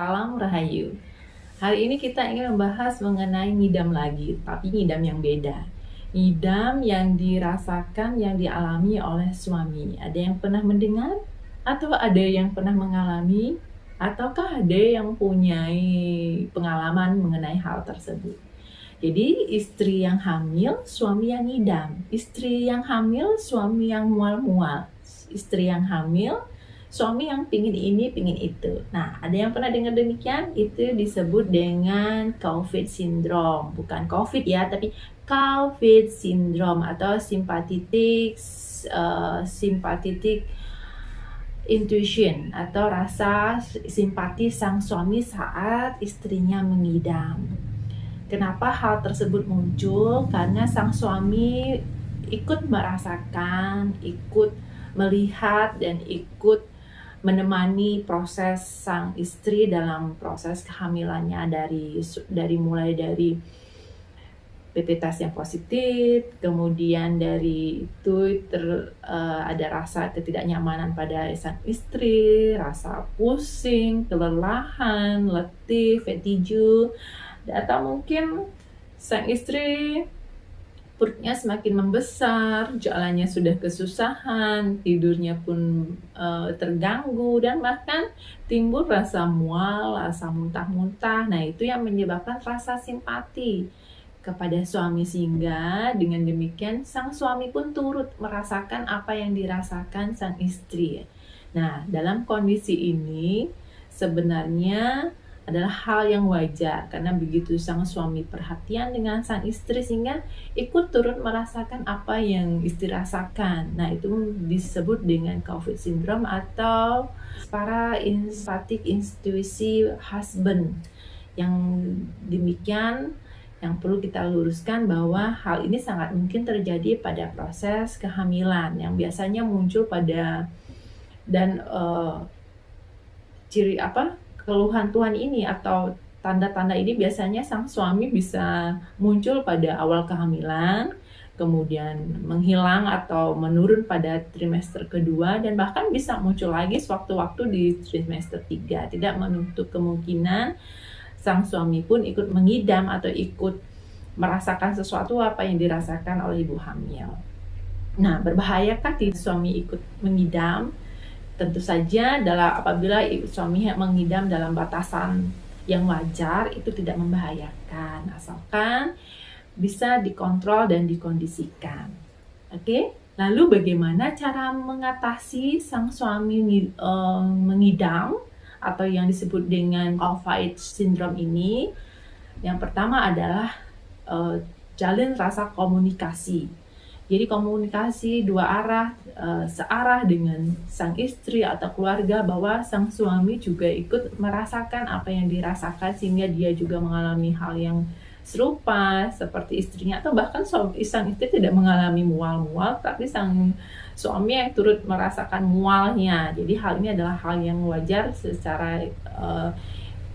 Salam Rahayu. Hari ini kita ingin membahas mengenai ngidam lagi, tapi ngidam yang beda. Ngidam yang dirasakan, yang dialami oleh suami. Ada yang pernah mendengar? Atau ada yang pernah mengalami? Ataukah ada yang mempunyai pengalaman mengenai hal tersebut? Jadi istri yang hamil, suami yang ngidam. Istri yang hamil, suami yang mual-mual. Istri yang hamil, suami yang pingin ini, pingin itu. Nah, ada yang pernah dengar demikian? Itu disebut dengan COVID syndrome. Bukan COVID ya, tapi COVID syndrome atau sympathetic intuition atau rasa simpati sang suami saat istrinya mengidam. Kenapa hal tersebut muncul? Karena sang suami ikut merasakan, ikut melihat, dan ikut menemani proses sang istri dalam proses kehamilannya mulai dari PP test yang positif, kemudian dari itu ada rasa ketidaknyamanan pada sang istri, rasa pusing, kelelahan, letih, fatigue, atau mungkin sang istri perutnya semakin membesar, jalannya sudah kesusahan, tidurnya pun terganggu, dan bahkan timbul rasa mual, rasa muntah-muntah. Nah, itu yang menyebabkan rasa simpati kepada suami, sehingga dengan demikian sang suami pun turut merasakan apa yang dirasakan sang istri. Nah, dalam kondisi ini sebenarnya adalah hal yang wajar, karena begitu sang suami perhatian dengan sang istri sehingga ikut turut merasakan apa yang istri rasakan. Nah, itu disebut dengan COVID syndrome atau parasympathetic intuition husband. Yang demikian, yang perlu kita luruskan bahwa hal ini sangat mungkin terjadi pada proses kehamilan yang biasanya muncul pada keluhan ini atau tanda-tanda ini biasanya sang suami bisa muncul pada awal kehamilan, kemudian menghilang atau menurun pada trimester kedua, dan bahkan bisa muncul lagi sewaktu-waktu di trimester 3. Tidak menutup kemungkinan sang suami pun ikut mengidam atau ikut merasakan sesuatu apa yang dirasakan oleh ibu hamil. Nah, berbahayakah suami ikut mengidam? Tentu saja apabila suami mengidam dalam batasan yang wajar, itu tidak membahayakan, asalkan bisa dikontrol dan dikondisikan. Oke? Lalu bagaimana cara mengatasi sang suami mengidam atau yang disebut dengan COVID syndrome ini? Yang pertama adalah jalin rasa komunikasi. Jadi komunikasi dua arah, searah dengan sang istri atau keluarga, bahwa sang suami juga ikut merasakan apa yang dirasakan, sehingga dia juga mengalami hal yang serupa seperti istrinya, atau bahkan sang istri tidak mengalami mual-mual, tapi sang suami yang turut merasakan mualnya. Jadi hal ini adalah hal yang wajar secara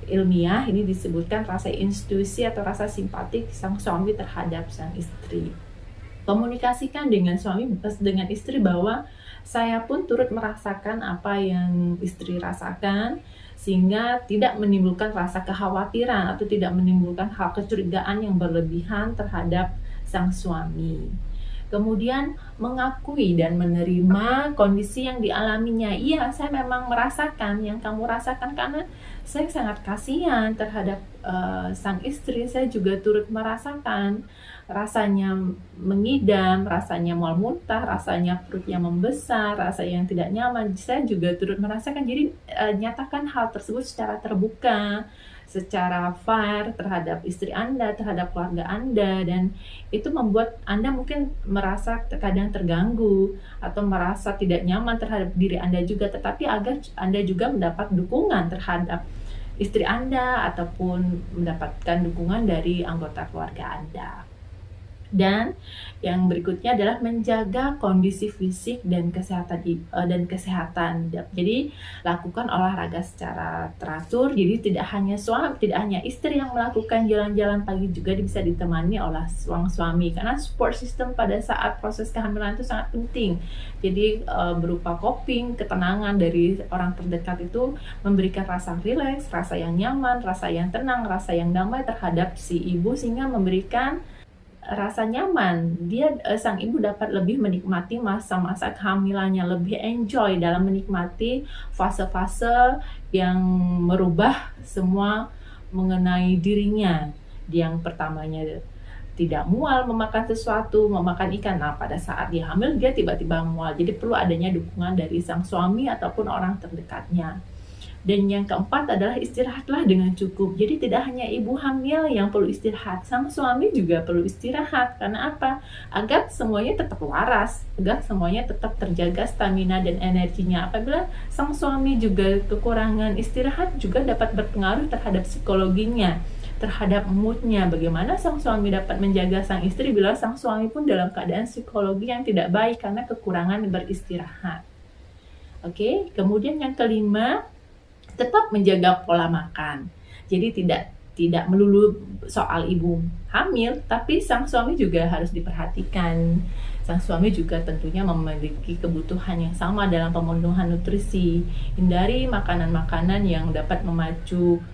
ilmiah. Ini disebutkan rasa intuisi atau rasa simpatik sang suami terhadap sang istri. Komunikasikan dengan istri bahwa saya pun turut merasakan apa yang istri rasakan, sehingga tidak menimbulkan rasa kekhawatiran atau tidak menimbulkan hal kecurigaan yang berlebihan terhadap sang suami. Kemudian mengakui dan menerima kondisi yang dialaminya. Iya, saya memang merasakan yang kamu rasakan, karena saya sangat kasihan terhadap sang istri. Saya juga turut merasakan rasanya mengidam, rasanya mual muntah, rasanya perutnya membesar, rasa yang tidak nyaman. Saya juga turut merasakan. Jadi nyatakan hal tersebut secara terbuka, secara fair terhadap istri Anda, terhadap keluarga Anda, dan itu membuat Anda mungkin merasa kadang terganggu atau merasa tidak nyaman terhadap diri Anda juga, tetapi agar Anda juga mendapat dukungan terhadap istri Anda ataupun mendapatkan dukungan dari anggota keluarga Anda. Dan yang berikutnya adalah menjaga kondisi fisik dan kesehatan. Jadi lakukan olahraga secara teratur. Jadi tidak hanya istri yang melakukan jalan-jalan pagi, juga bisa ditemani oleh sang suami, karena support system pada saat proses kehamilan itu sangat penting. Jadi berupa coping, ketenangan dari orang terdekat itu memberikan rasa rileks, rasa yang nyaman, rasa yang tenang, rasa yang damai terhadap si ibu, sehingga memberikan rasa nyaman. Sang ibu dapat lebih menikmati masa-masa kehamilannya, lebih enjoy dalam menikmati fase-fase yang merubah semua mengenai dirinya. Yang pertamanya tidak mual memakan sesuatu, memakan ikan. Nah, pada saat dia hamil dia tiba-tiba mual. Jadi perlu adanya dukungan dari sang suami ataupun orang terdekatnya. Dan yang keempat adalah istirahatlah dengan cukup. Jadi tidak hanya ibu hamil yang perlu istirahat, sang suami juga perlu istirahat. Karena apa? Agar semuanya tetap waras, agar semuanya tetap terjaga stamina dan energinya. Apabila sang suami juga kekurangan istirahat, juga dapat berpengaruh terhadap psikologinya, terhadap moodnya. Bagaimana sang suami dapat menjaga sang istri bila sang suami pun dalam keadaan psikologi yang tidak baik karena kekurangan beristirahat. Oke, kemudian yang kelima, tetap menjaga pola makan. Jadi tidak melulu soal ibu hamil, tapi sang suami juga harus diperhatikan. Sang suami juga tentunya memiliki kebutuhan yang sama dalam pemenuhan nutrisi. Hindari makanan-makanan yang dapat memacu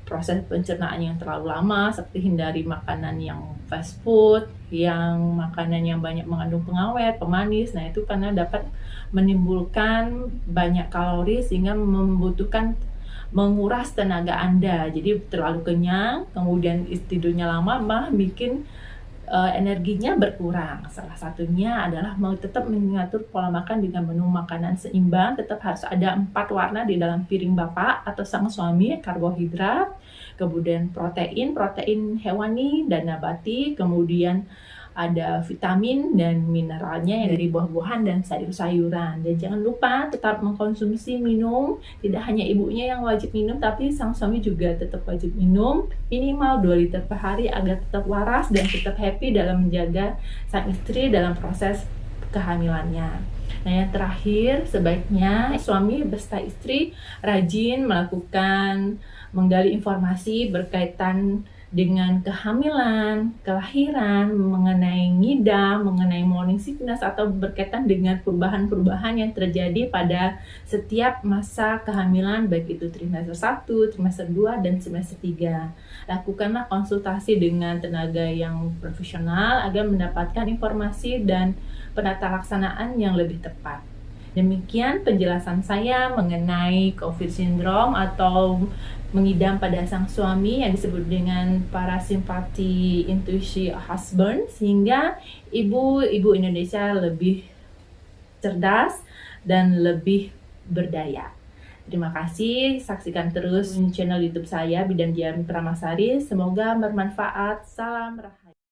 proses pencernaan yang terlalu lama, seperti hindari makanan yang fast food, yang makanan yang banyak mengandung pengawet, pemanis. Nah, itu karena dapat menimbulkan banyak kalori sehingga menguras tenaga Anda. Jadi terlalu kenyang, kemudian tidurnya lama, malah bikin energinya berkurang. Salah satunya adalah mau tetap mengatur pola makan dengan menu makanan seimbang. Tetap harus ada 4 warna di dalam piring Bapak atau sang suami: karbohidrat, kemudian protein hewani dan nabati, kemudian ada vitamin dan mineralnya yang dari buah-buahan dan sayur-sayuran. Dan jangan lupa tetap mengkonsumsi minum. Tidak hanya ibunya yang wajib minum, tapi sang suami juga tetap wajib minum minimal 2 liter per hari agar tetap waras dan tetap happy dalam menjaga sang istri dalam proses kehamilannya. Nah, yang terakhir, sebaiknya suami beserta istri rajin menggali informasi berkaitan dengan kehamilan, kelahiran, mengenai ngidam, mengenai morning sickness, atau berkaitan dengan perubahan-perubahan yang terjadi pada setiap masa kehamilan, baik itu trimester 1, trimester 2, dan semester 3. Lakukanlah konsultasi dengan tenaga yang profesional agar mendapatkan informasi dan penata laksanaan yang lebih tepat. Demikian penjelasan saya mengenai COVID syndrome atau mengidam pada sang suami yang disebut dengan parasimpati intuisi husband, sehingga ibu Indonesia lebih cerdas dan lebih berdaya. Terima kasih, saksikan terus channel YouTube saya Bidan Dian Pramasari. Semoga bermanfaat. Salam Rahayu.